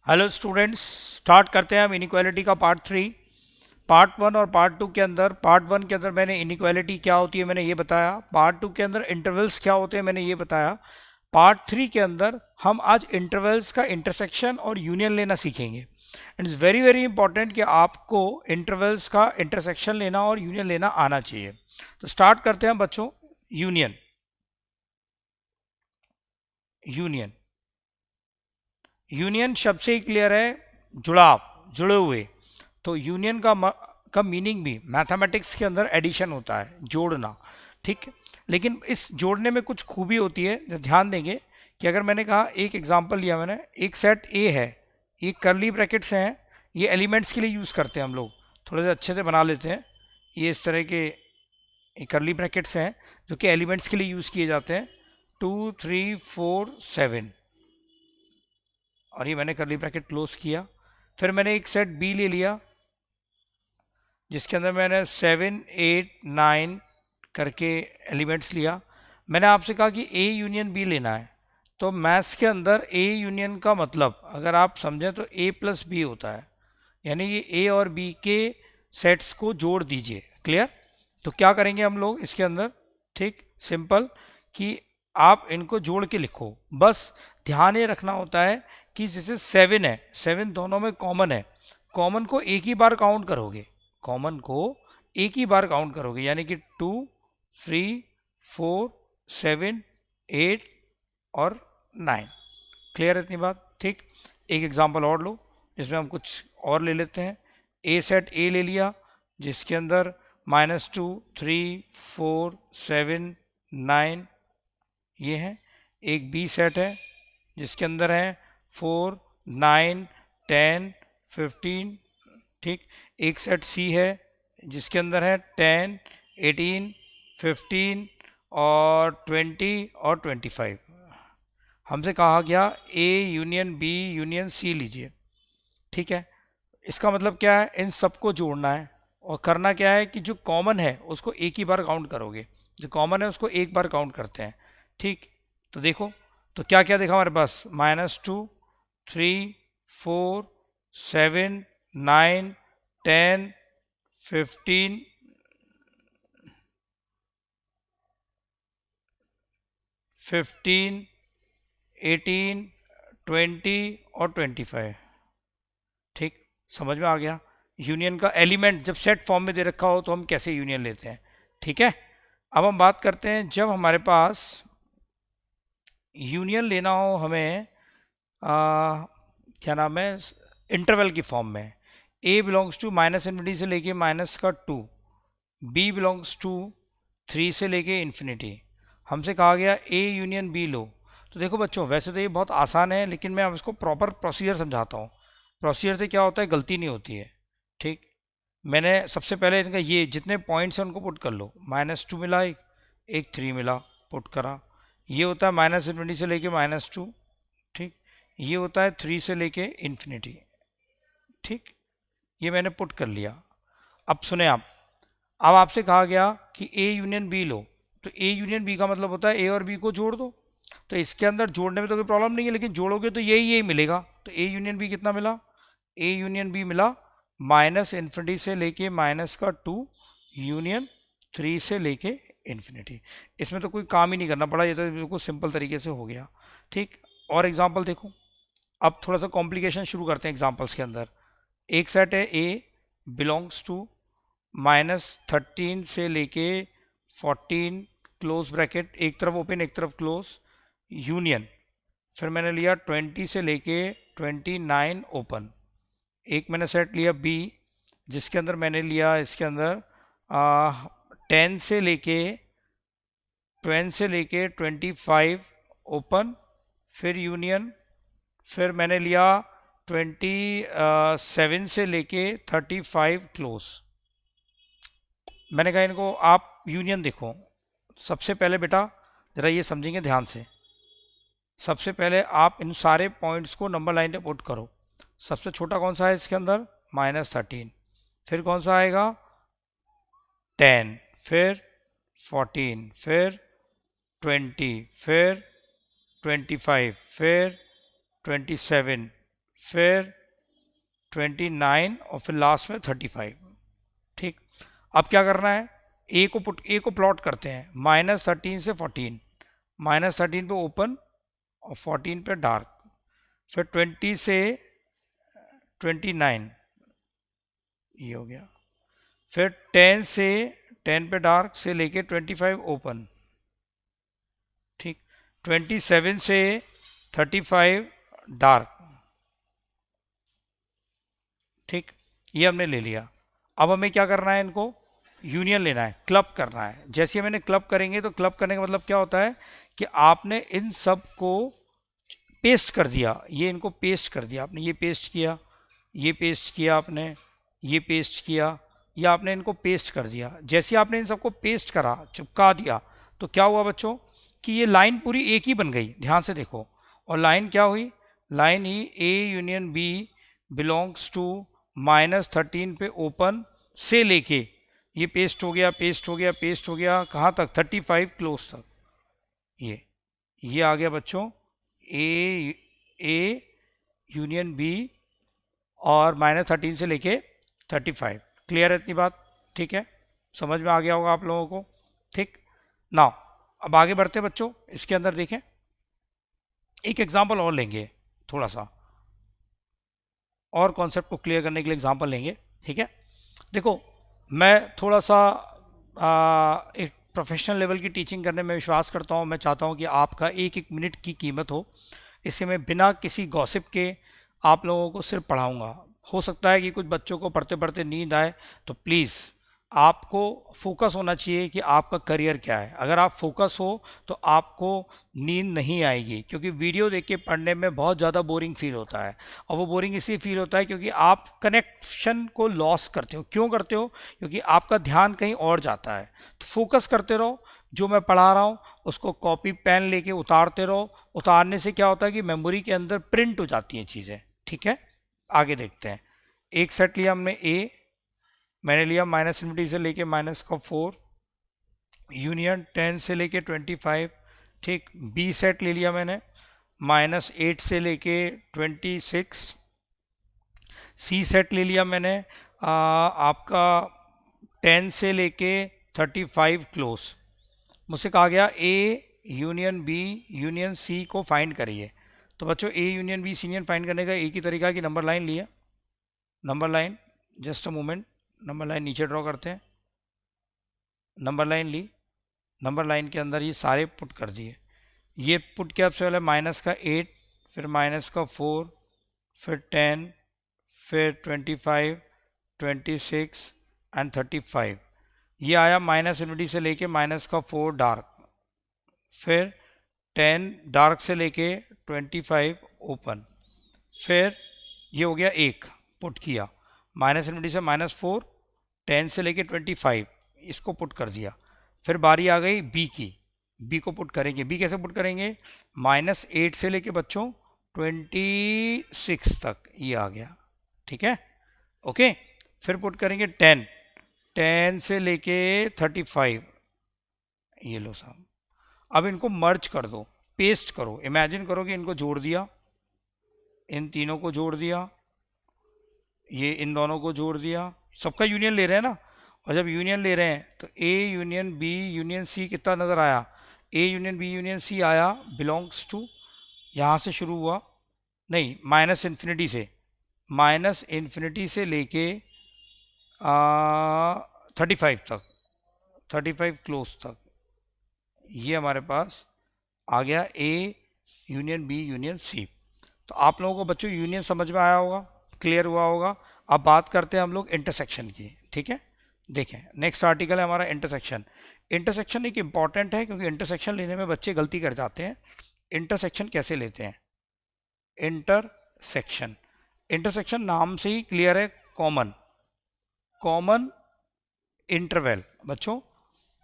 Hello students, start करते हैं हम इनइक्वालिटी का पार्ट 3। पार्ट 1 और पार्ट 2 के अंदर, पार्ट 1 के अंदर मैंने इनइक्वालिटी क्या होती है मैंने ये बताया। पार्ट 2 के अंदर इंटरवल्स क्या होते हैं मैंने ये बताया। पार्ट 3 के अंदर हम आज इंटरवल्स का इंटरसेक्शन और यूनियन लेना सीखेंगे। इट्स वेरी वेरी इंपॉर्टेंट कि आपको इंटरवल्स का इंटरसेक्शन लेना और यूनियन लेना आना चाहिए। तो स्टार्ट करते हैं बच्चों। यूनियन। यूनियन यूनियन शब्द से ही क्लियर है, जुड़ाव, जुड़े हुए। तो यूनियन का मीनिंग भी मैथमेटिक्स के अंदर एडिशन होता है, जोड़ना। ठीक है, लेकिन इस जोड़ने में कुछ खूबी होती है जो ध्यान देंगे कि अगर मैंने कहा, एक एग्जांपल लिया मैंने, एक सेट ए है, ये करली ब्रैकेट्स हैं, ये एलिमेंट्स के लिए यूज़ करते हैं हम लोग, थोड़े से अच्छे से बना लेते हैं। ये इस तरह के करली ब्रैकेट्स हैं जो कि एलिमेंट्स के लिए यूज़ किए जाते हैं। 2 3 4 7, और ये मैंने करली ब्रैकेट क्लोज किया। फिर मैंने एक सेट बी ले लिया जिसके अंदर मैंने 7 8 9 करके एलिमेंट्स लिया। मैंने आपसे कहा कि ए यूनियन बी लेना है। तो मैथ्स के अंदर ए यूनियन का मतलब अगर आप समझें तो ए प्लस बी होता है, यानी कि ए और बी के सेट्स को जोड़ दीजिए। क्लियर? तो क्या करेंगे हम लोग इसके अंदर? ठीक सिंपल, कि आप इनको जोड़ के लिखो। बस ध्यान ये रखना होता है कि जैसे 7 है, 7 दोनों में कॉमन है, कॉमन को एक ही बार काउंट करोगे, कॉमन को एक ही बार काउंट करोगे, यानी कि 2 3 4 7 8 और 9। क्लियर है इतनी बात? ठीक। एक एग्जांपल और लो जिसमें हम कुछ और ले लेते हैं। ए सेट ए ले लिया जिसके अंदर -2 3 4 7 9 ये है। एक बी सेट है जिसके अंदर है 4 9 10 15। ठीक। एक सेट सी है जिसके अंदर है 10 18 15 और 20 और 25। हमसे कहा गया A union B union C लीजिए। ठीक है, इसका मतलब क्या है? इन सबको जोड़ना है, और करना क्या है कि जो कॉमन है उसको एक ही बार काउंट करोगे, जो कॉमन है उसको एक बार काउंट करते हैं। ठीक, तो देखो, तो क्या क्या देखा हमारे पास? -2 3 4 7 9 10 15 15 18 20 और 25। ठीक, समझ में आ गया? यूनियन का एलिमेंट जब सेट फॉर्म में दे रखा हो तो हम कैसे यूनियन लेते हैं। ठीक है, अब हम बात करते हैं जब हमारे पास यूनियन लेना हो हमें, क्या नाम है, इंटरवल की फॉर्म में। ए बिलोंग्स टू -इन्फिनिटी से लेके -2, बी बिलोंग्स टू 3 से लेके इन्फिनिटी। हमसे कहा गया ए यूनियन बी लो। तो देखो बच्चों, वैसे तो ये बहुत आसान है, लेकिन मैं अब इसको प्रॉपर प्रोसीजर समझाता हूँ। प्रोसीजर से क्या होता है, गलती नहीं होती है। ठीक, मैंने सबसे पहले इनका ये जितने पॉइंट्स हैं उनको पुट कर लो। -2 मिला, एक 3 मिला, पुट करा। ये होता है -इन्फिनिटी से लेके -2। ठीक, ये होता है 3 से लेके इन्फिनिटी। ठीक, ये मैंने पुट कर लिया। अब सुने आप, अब आपसे कहा गया कि ए यूनियन बी लो। तो ए यूनियन बी का मतलब होता है ए और बी को जोड़ दो। तो इसके अंदर जोड़ने में तो कोई प्रॉब्लम नहीं है, लेकिन जोड़ोगे तो यही यही मिलेगा। तो ए यूनियन बी कितना मिला? ए यूनियन बी मिला -इन्फिनिटी से लेके -2 यूनियन 3 से लेके इन्फिनिटी। इसमें तो कोई काम ही नहीं करना पड़ा, ये तो बिल्कुल सिंपल तरीके से हो गया। ठीक, और एग्जांपल देखो। अब थोड़ा सा कॉम्प्लिकेशन शुरू करते हैं एग्जांपल्स के अंदर। एक सेट है ए बिलोंग्स टू -13 से लेके 14, क्लोज ब्रैकेट, एक तरफ ओपन एक तरफ क्लोज, यूनियन। फिर मैंने लिया 20 से लेके 29 ओपन। एक मैंने सेट लिया बी जिसके अंदर मैंने लिया इसके अंदर 10 से लेके 25 ओपन, फिर यूनियन। फिर मैंने लिया 27 से लेके 35 क्लोज। मैंने कहा इनको आप यूनियन देखो। सबसे पहले बेटा ज़रा ये समझेंगे ध्यान से। सबसे पहले आप इन सारे पॉइंट्स को नंबर लाइन पे पुट करो। सबसे छोटा कौन सा है इसके अंदर? -13। फिर कौन सा आएगा? 10, फिर 14, फिर 20, फिर 25, फिर 27, फिर 29 और फिर लास्ट में 35। ठीक, अब क्या करना है, ए को प्लॉट करते हैं, -13 से 14, -13 पे ओपन और 14 पे डार्क, फिर 20 से 29, ये हो गया, फिर 10 से 10 पे डार्क से लेके 25 ओपन। ठीक, 27 से 35 डार्क। ठीक, ये हमने ले लिया। अब हमें क्या करना है, इनको यूनियन लेना है, क्लब करना है। जैसे ही मैंने क्लब करेंगे, तो क्लब करने का मतलब क्या होता है कि आपने इन सब को पेस्ट कर दिया, ये इनको पेस्ट कर दिया आपने, ये पेस्ट किया, ये पेस्ट किया आपने, ये पेस्ट किया, या आपने इनको पेस्ट कर दिया। जैसे आपने इन सबको पेस्ट करा, चिपका दिया, तो क्या हुआ बच्चों कि ये लाइन पूरी एक ही बन गई, ध्यान से देखो। और लाइन क्या हुई, लाइन ही A union B belongs to -13 पे ओपन से लेके, ये पेस्ट हो गया, पेस्ट हो गया, पेस्ट हो गया, कहाँ तक, 35 क्लोज तक। ये आ गया बच्चों ए यूनियन बी और -13 से लेके 35। क्लियर है इतनी बात? ठीक है, समझ में आ गया होगा आप लोगों को। ठीक, नाउ अब आगे बढ़ते हैं बच्चों, इसके अंदर देखें, एक एग्जांपल और लेंगे, थोड़ा सा और कॉन्सेप्ट को क्लियर करने के लिए एग्जांपल लेंगे। ठीक है, देखो मैं थोड़ा सा एक प्रोफेशनल लेवल की टीचिंग करने में विश्वास करता हूँ। मैं चाहता हूँ कि आपका एक एक मिनट की कीमत हो, इससे मैं बिना किसी गॉसिप के आप लोगों को सिर्फ पढ़ाऊँगा। हो सकता है कि कुछ बच्चों को पढ़ते पढ़ते नींद आए, तो प्लीज़ आपको फोकस होना चाहिए कि आपका करियर क्या है। अगर आप फोकस हो तो आपको नींद नहीं आएगी, क्योंकि वीडियो देख के पढ़ने में बहुत ज़्यादा बोरिंग फील होता है। और वो बोरिंग इसलिए फील होता है क्योंकि आप कनेक्शन को लॉस करते हो। क्यों करते हो? क्योंकि आपका ध्यान कहीं और जाता है। तो फोकस करते रहो, जो मैं पढ़ा रहा हूँ उसको कॉपी पेन लेके उतारते रहो। उतारने से क्या होता है कि मेमोरी के अंदर प्रिंट हो जाती हैं चीज़ें। ठीक है, आगे देखते हैं। एक सेट लिया हमने ए, मैंने लिया -∞ से लेके -4, यूनियन 10 से लेके 25। ठीक, बी सेट ले लिया मैंने -8 से लेके 26। सी सेट ले लिया मैंने आपका 10 से लेके 35 क्लोज। मुझसे कहा गया A union B union C को फाइंड करिए। तो बच्चों A union B C union find करने का एक ही तरीका है कि नंबर लाइन लिया, number line, just a moment, number line नीचे ड्रॉ करते हैं। नंबर लाइन ली, नंबर लाइन के अंदर ये सारे पुट कर दिए। ये पुट किया सबसे पहले -8, फिर -4, फिर 10, फिर 25, 26 एंड 35। ये आया -∞ से लेके -4 डार्क, फिर 10 डार्क से लेके 25 ओपन, फिर ये हो गया एक पुट किया, -∞ से -4, 10 से लेके 25, इसको पुट कर दिया। फिर बारी आ गई बी की, बी को पुट करेंगे। बी कैसे पुट करेंगे? -8 से लेके बच्चों 26 तक, ये आ गया। ठीक है, ओके। फिर पुट करेंगे 10, 10 से लेके 35, ये लो साहब। अब इनको मर्ज कर दो, पेस्ट करो। इमेजिन करो कि इनको जोड़ दिया, इन तीनों को जोड़ दिया, ये इन दोनों को जोड़ दिया, सबका यूनियन ले रहे हैं ना। और जब यूनियन ले रहे हैं तो A union B union C कितना नज़र आया? A union B union C आया बिलोंग्स टू, यहाँ से शुरू हुआ, नहीं -∞ से, -∞ से लेके 35 तक, 35 क्लोज तक, ये हमारे पास आ गया A union B union C. तो आप लोगों को बच्चों यूनियन समझ में आया होगा, क्लियर हुआ होगा। अब बात करते हैं हम लोग इंटरसेक्शन की। ठीक है, देखें नेक्स्ट आर्टिकल है हमारा इंटरसेक्शन। इंटरसेक्शन एक इंपॉर्टेंट है, क्योंकि इंटरसेक्शन लेने में बच्चे गलती कर जाते हैं। इंटरसेक्शन कैसे लेते हैं? इंटरसेक्शन, इंटरसेक्शन नाम से ही क्लियर है, कॉमन, कॉमन इंटरवल। बच्चों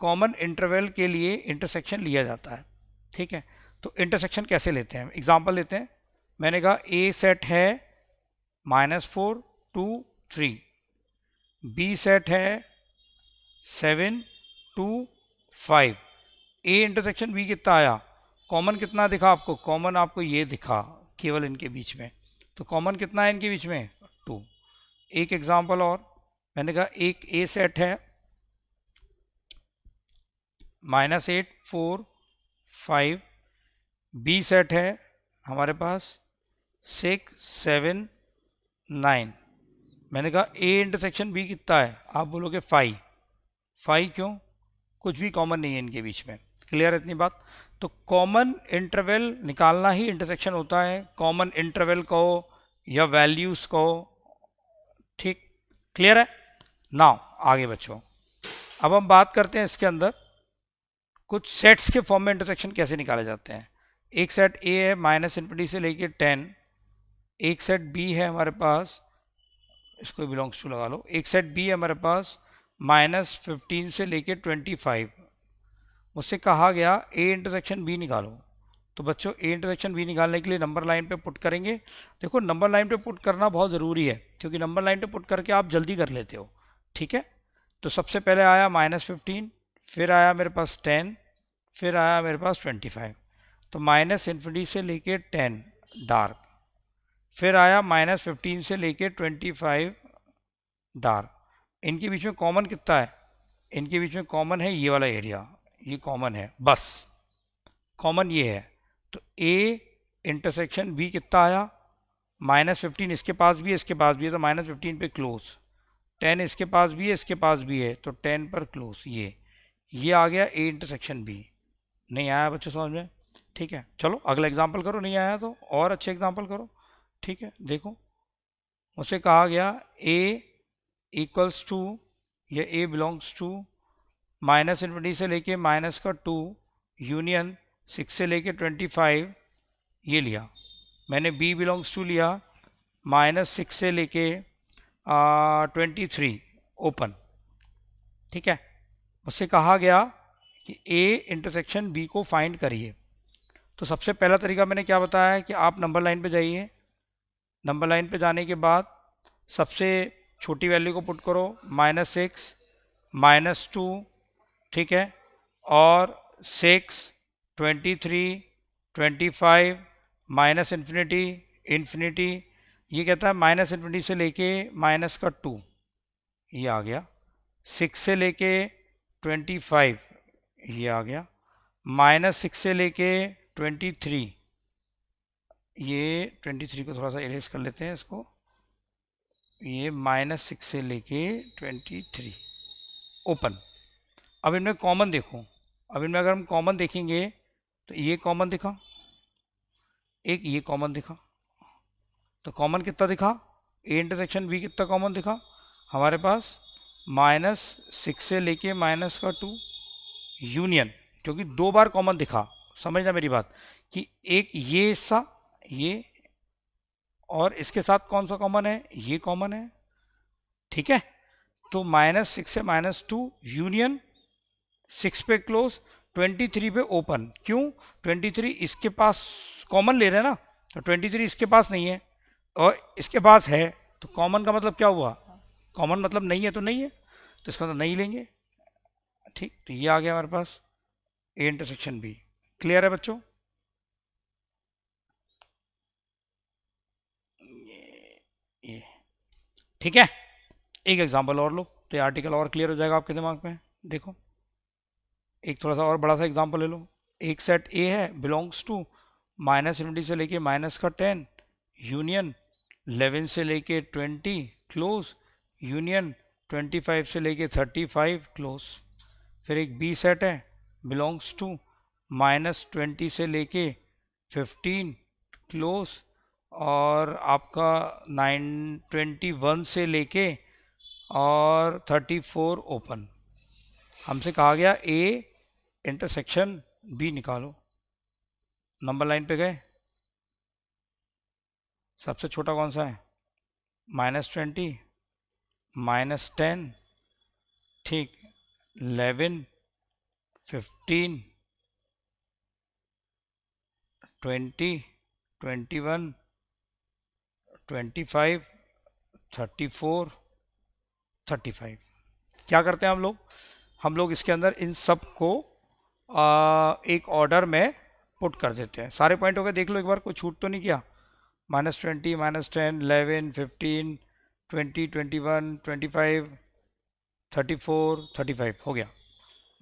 कॉमन इंटरवल के लिए इंटरसेक्शन लिया जाता है। ठीक है, तो इंटरसेक्शन कैसे लेते हैं? एग्जांपल लेते हैं। मैंने कहा ए सेट है -4 2 3, बी सेट है 7 2 5। ए इंटरसेक्शन बी कितना आया? कॉमन कितना दिखा आपको? कॉमन आपको ये दिखा केवल इनके बीच में, तो कॉमन कितना है इनके बीच में? 2। एक एग्जांपल और, मैंने कहा एक ए सेट है -8 4 5, बी सेट है हमारे पास 6 7 9। मैंने कहा ए इंटरसेक्शन बी कितना है? आप बोलोगे 5। 5 क्यों? कुछ भी कॉमन नहीं है इनके बीच में। क्लियर है इतनी बात? तो कॉमन इंटरवल निकालना ही इंटरसेक्शन होता है। कॉमन इंटरवल कहो या वैल्यूज कहो, ठीक? क्लियर है? नाउ आगे बच्चों, अब हम बात करते हैं इसके अंदर कुछ सेट्स के फॉर्म में इंटरसेक्शन कैसे निकाले जाते हैं। एक सेट ए है -∞ से लेके 10, एक सेट बी है हमारे पास, इसको बिलोंग्स टू लगा लो, एक सेट बी है हमारे पास -15 से लेके 25। मुझसे कहा गया ए इंटरसेक्शन बी निकालो। तो बच्चों ए इंटरसेक्शन बी निकालने के लिए नंबर लाइन पे पुट करेंगे। देखो नंबर लाइन पे पुट करना बहुत ज़रूरी है, क्योंकि नंबर लाइन पे पुट करके आप जल्दी कर लेते हो, ठीक है? तो सबसे पहले आया -15, फिर आया मेरे पास 10, फिर आया मेरे पास 25। तो -∞ से लेके 10 डार्क, फिर आया -15 से लेके 25 डार्क। इनके बीच में कॉमन कितना है? इनके बीच में कॉमन है ये वाला एरिया, ये कॉमन है, बस कॉमन ये है। तो ए इंटरसेक्शन बी कितना आया? -15 इसके पास भी है, इसके पास भी है, तो -15 पे क्लोज। 10 इसके पास भी है, इसके पास भी है, तो 10 पर क्लोज। ये आ गया ए इंटरसेक्शन बी। नहीं आया बच्चों समझ में? ठीक है, चलो अगला एग्जाम्पल करो। नहीं आया तो और अच्छे एग्जाम्पल करो, ठीक है? देखो मुझसे कहा गया ए इक्वल्स टू या ए बिलोंग्स टू -∞ से लेके -2 यूनियन 6 से लेके 25, ये लिया मैंने। बी बिलोंग्स टू लिया -6 से लेके 23 ओपन, ठीक है? मुझसे कहा गया कि ए इंटरसेक्शन बी को फाइंड करिए। तो सबसे पहला तरीका मैंने क्या बताया है कि आप नंबर लाइन पे जाइए। नंबर लाइन पे जाने के बाद सबसे छोटी वैल्यू को पुट करो, -6 -2, ठीक है? और 6 23 25 -∞ इन्फिनिटी। ये कहता है -∞ से लेके -2, ये आ गया। 6 से लेके 25, ये आ गया। -6 से लेके 23, ये 23 को थोड़ा सा इरेज कर लेते हैं इसको। ये -6 से लेके 23 ओपन। अब इनमें कॉमन देखो, अब इनमें अगर हम कॉमन देखेंगे तो ये कॉमन दिखा, एक ये कॉमन दिखा। तो कॉमन कितना दिखा? ए इंटरसेक्शन बी कितना कॉमन दिखा हमारे पास? -6 से लेके -2 यूनियन, क्योंकि 2 बार कॉमन दिखा। समझना मेरी बात कि एक ये हिस्सा, ये, और इसके साथ कौन सा कॉमन है? ये कॉमन है, ठीक है? तो -6 से -2 यूनियन 6 पे क्लोज, 23 पे ओपन। क्यों? 23 इसके पास कॉमन ले रहे हैं ना, तो 23 इसके पास नहीं है और इसके पास है, तो कॉमन का मतलब क्या हुआ? कॉमन मतलब नहीं है तो नहीं है, तो इसका मतलब नहीं लेंगे, ठीक? तो ये आ गया हमारे पास ए इंटरसेक्शन बी। क्लियर है बच्चों? ये ठीक है। एक एग्जांपल और लो तो ये आर्टिकल और क्लियर हो जाएगा आपके दिमाग में। देखो एक थोड़ा सा और बड़ा सा एग्जांपल ले लो। एक सेट ए है, बिलोंग्स टू -∞ से लेके -10 यूनियन 11 से लेके 20 क्लोज यूनियन 25 से लेके 35 क्लोज। फिर एक बी सेट है, बिलोंग्स टू -20 से लेके 15 क्लोज और आपका 921 से लेके और 34 ओपन। हमसे कहा गया ए इंटरसेक्शन बी निकालो। नंबर लाइन पे गए, सबसे छोटा कौन सा है? -20 -10, ठीक, 11 15 20 21 25 34 35। क्या करते हैं हम लोग इसके अंदर इन सब को एक ऑर्डर में पुट कर देते हैं। सारे पॉइंट हो गए, देख लो एक बार, कोई छूट तो नहीं किया। -20, -10, 11, 15, 20, 21, 25, 34, 35 हो गया।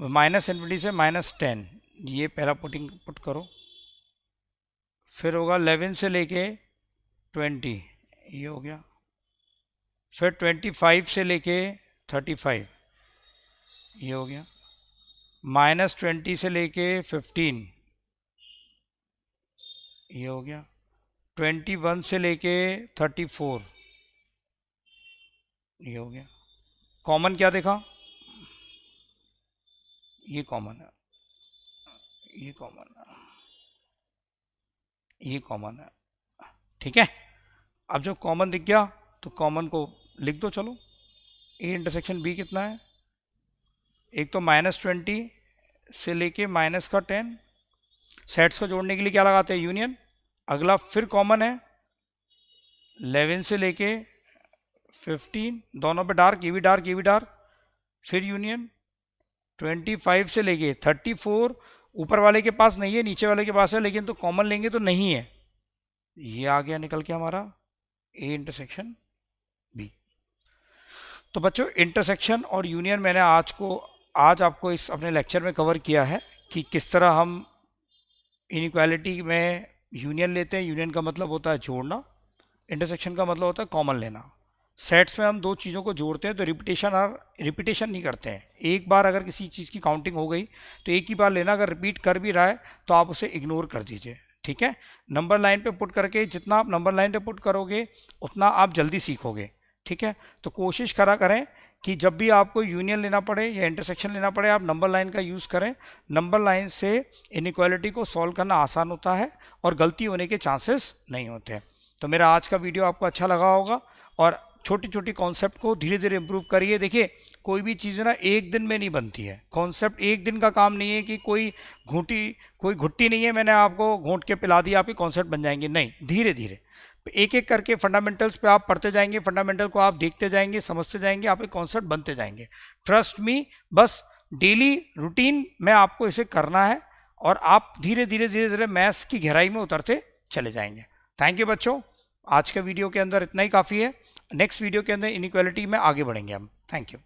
माइनस इन्फिनिटी से -10, ये पहला पुट करो। फिर होगा 11 से लेके 20, ये हो गया। फिर 25 से लेके 35, ये हो गया। -20 से लेके 15, ये हो गया। 21 से लेके 34, ये हो गया। कॉमन क्या देखा? ये कॉमन है, ये कॉमन है, ये कॉमन है। ठीक है, अब जब कॉमन दिख गया तो कॉमन को लिख दो। चलो, ए इंटरसेक्शन बी कितना है? एक तो -20 से लेके -10, सेट्स को जोड़ने के लिए क्या लगाते हैं? यूनियन। अगला फिर कॉमन है 11 से लेके 15, दोनों पे डार्क, ये भी डार्क, ये भी डार्क। फिर यूनियन 25 से लेके 34, ऊपर वाले के पास नहीं है, नीचे वाले के पास है, लेकिन तो कॉमन लेंगे तो नहीं है। ये आ गया निकल के हमारा ए इंटरसेक्शन बी। तो बच्चों, इंटरसेक्शन और यूनियन मैंने आज आपको इस अपने लेक्चर में कवर किया है कि किस तरह हम इनइक्वालिटी में यूनियन लेते हैं। यूनियन का मतलब होता है जोड़ना, इंटरसेक्शन का मतलब होता है कॉमन लेना। सेट्स में हम दो चीज़ों को जोड़ते हैं तो रिपीटेशन नहीं करते हैं। एक बार अगर किसी चीज़ की काउंटिंग हो गई तो एक ही बार लेना, अगर रिपीट कर भी रहा है तो आप उसे इग्नोर कर दीजिए। ठीक है, नंबर लाइन पे पुट करके जितना आप नंबर लाइन पे पुट करोगे उतना आप जल्दी सीखोगे। ठीक है, तो कोशिश करा करें कि जब भी आपको यूनियन लेना पड़े या इंटरसेक्शन लेना पड़े, आप नंबर लाइन का यूज़ करें। नंबर लाइन से इनइक्वालिटी को सॉल्व करना आसान होता है और गलती होने के चांसेस नहीं होते। तो मेरा आज का वीडियो आपको अच्छा लगा होगा और छोटी छोटी कॉन्सेप्ट को धीरे धीरे इंप्रूव करिए। देखिए, कोई भी चीज़ ना एक दिन में नहीं बनती है। कॉन्सेप्ट एक दिन का काम नहीं है कि कोई घुट्टी नहीं है, मैंने आपको घोंट के पिला दिया आपके कॉन्सेप्ट बन जाएंगे। नहीं, धीरे धीरे एक एक करके फंडामेंटल्स पे आप पढ़ते जाएंगे, फंडामेंटल को आप देखते जाएंगे, समझते जाएंगे, आपके कॉन्सेप्ट बनते जाएंगे। ट्रस्ट मी, बस डेली रूटीन में आपको इसे करना है और आप धीरे धीरे मैथ्स की गहराई में उतरते चले जाएंगे। थैंक यू बच्चों, आज के वीडियो के अंदर इतना ही काफ़ी है। नेक्स्ट वीडियो के अंदर इनइक्वालिटी में आगे बढ़ेंगे हम। Thank you.